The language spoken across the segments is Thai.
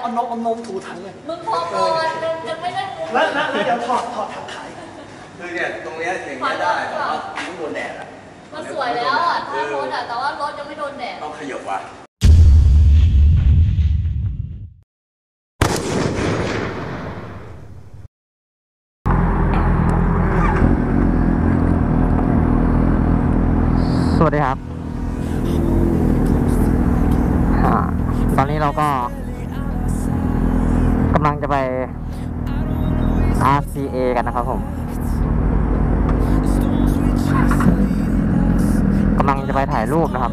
เอานมถูถังเลยมึงพอก่อนยังไม่ได้แล้วเดี๋ยวถอดถังขายคือเนี่ยตรงเนี้ยอย่างเงี้ยได้แต่ว่าต้องโดนแดดอ่ะมันสวยแล้วอ่ะถ้ารถอ่ะแต่ว่ารถยังไม่โดนแดดต้องขยับว่ะสวัสดีครับตอนนี้เราก็กำลังจะไป RCA กันนะครับผมกำลังจะไปถ่ายรูปนะครับ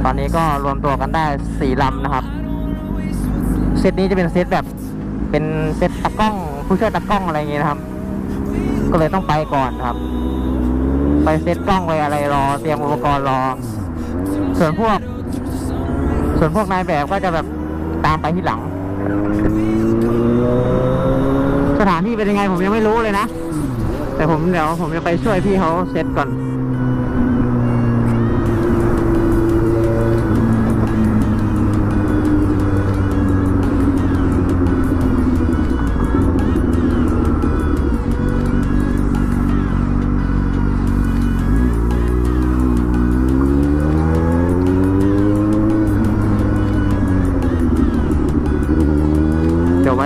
ตอนนี้ก็รวมตัวกันได้4 ลำนะครับเซตนี้จะเป็นเซตแบบเป็นเซตตากล้องผู้ช่วยตากล้องอะไรอย่างเงี้ยนะครับก็เลยต้องไปก่อนนะครับไปเซตกล้องไว้อะไรรอเตรียมอุปกรณ์รอส่วนพวกนายแบบก็จะแบบตามไปที่หลังสถานที่เป็นยังไงผมยังไม่รู้เลยนะแต่เดี๋ยวผมจะไปช่วยพี่เขาเซตก่อน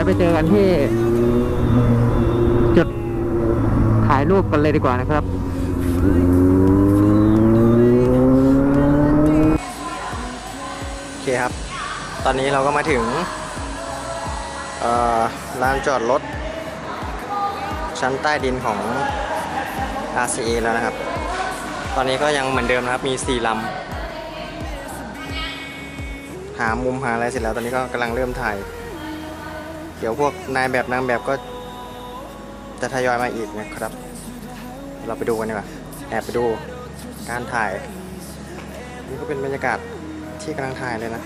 ไปเจอกันที่จุดถ่ายรูปกันเลยดีกว่านะครับโอเคครับตอนนี้เราก็มาถึงลานจอดรถชั้นใต้ดินของ RCA แล้วนะครับตอนนี้ก็ยังเหมือนเดิมนะครับมี4 ลำหามุมหาอะไรเสร็จแล้วตอนนี้ก็กำลังเริ่มถ่ายเดี๋ยวพวกนายแบบนางแบบก็จะทยอยมาอีกนะครับเราไปดูกันดีกว่าแอบไปดูการถ่ายนี่ก็เป็นบรรยากาศที่กำลังถ่ายเลยนะ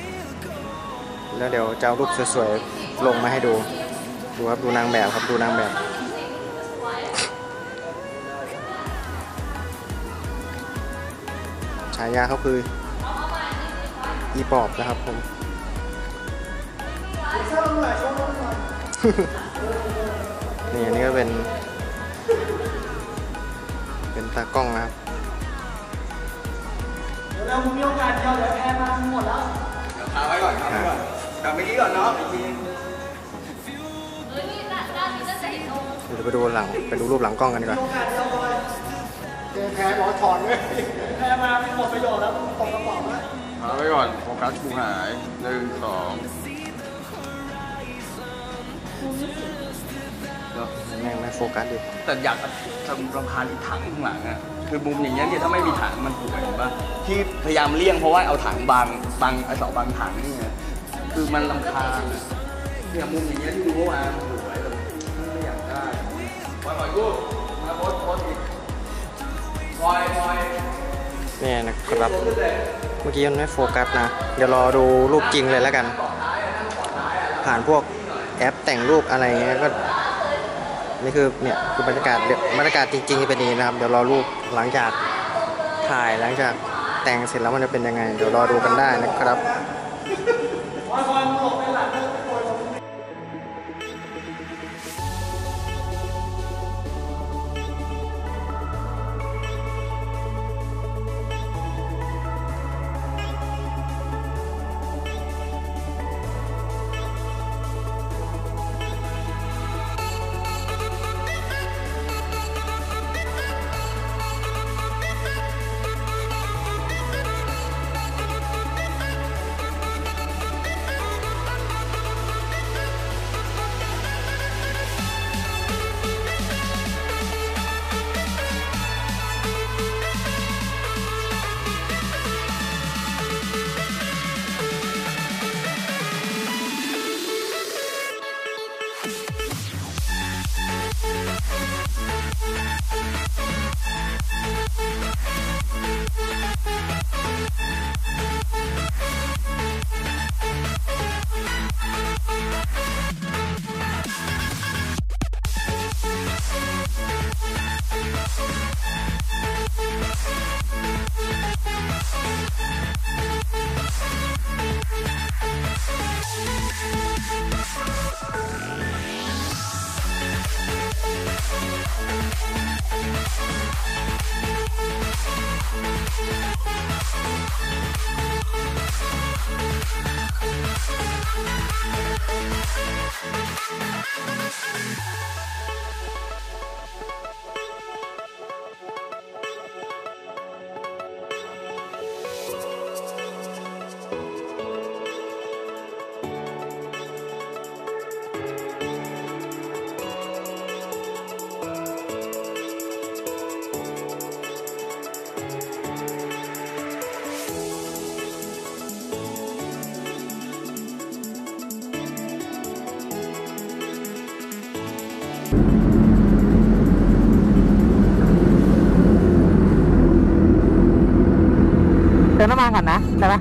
แล้วเดี๋ยวจะเอารูปสวยๆลงมาให้ดูครับดูนางแบบครับดูนางแบบฉายาเขาคืออีปอบนะครับผมนี่อันนี้ก็เป็นตากล้องนะครับเดี๋ยวผมมีโอกาสเดียวเดี๋ยวแพ้มาหมดแล้วเดี๋ยวพาไว้ก่อนกลับไปที่ก่อนเนาะอีกทีเดี๋ยวไปดูรูปหลังกล้องกันดีกว่าแพ้บอกถอนเลยแพ้มาหมดประโยชน์แล้วตกกระป๋องแล้วพาไว้ก่อนโฟกัสกูหาย1 2แม่งไม่โฟกัสดิแต่อยากทำรำคาญถังข้างหลังอ่ะคือมุมอย่างเงี้ยถ้าไม่มีถังมันป่วยเห็นป่ะที่พยายามเลี่ยงเพราะว่าเอาถังบังไอ้เสาบังถังนี่ไงคือมันรำคาญเนี่ยมุมอย่างเงี้ยที่ดูเมื่อวานมันสวยแต่ไม่อยากได้ปล่อยกูมาโพสอีกปล่อยนี่นะครับเมื่อกี้มันไม่โฟกัสนะเดี๋ยวรอดูรูปจริงเลยแล้วกันผ่านพวกแอปแต่งรูปอะไรเงี้ยก็นี่คือเนี่ยคือบรรยากาศจริงๆเป็นนี้นะครับเดี๋ยวรอรูปหลังจากถ่ายหลังจากแต่งเสร็จแล้วมันจะเป็นยังไงเดี๋ยวรอดูกันได้นะครับ ใช่ไหม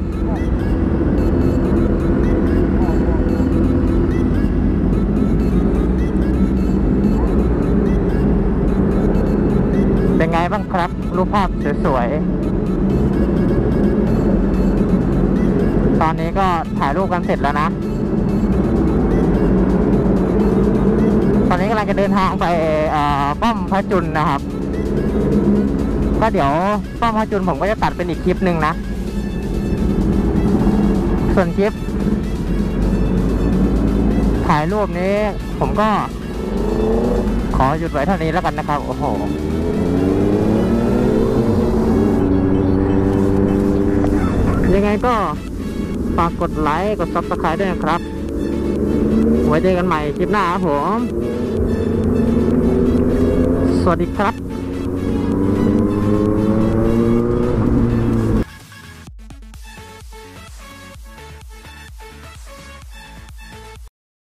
เป็นไงบ้างครับรูปภาพสวยๆตอนนี้ก็ถ่ายรูปกันเสร็จแล้วนะ ตอนนี้กำลังจะเดินทางไปป้อมพระจุลนะครับก็เดี๋ยวป้อมพระจุลผมก็จะตัดเป็นอีกคลิปหนึ่งนะส่วนคลิปถ่ายรูปนี้ผมก็ขอหยุดไว้เท่านี้แล้วกันนะครับโอ้โหยังไงก็ฝากกดไลค์กด Subscribe ด้วยนะครับไว้เจอกันใหม่คลิปหน้าครับผมสวัสดีครับ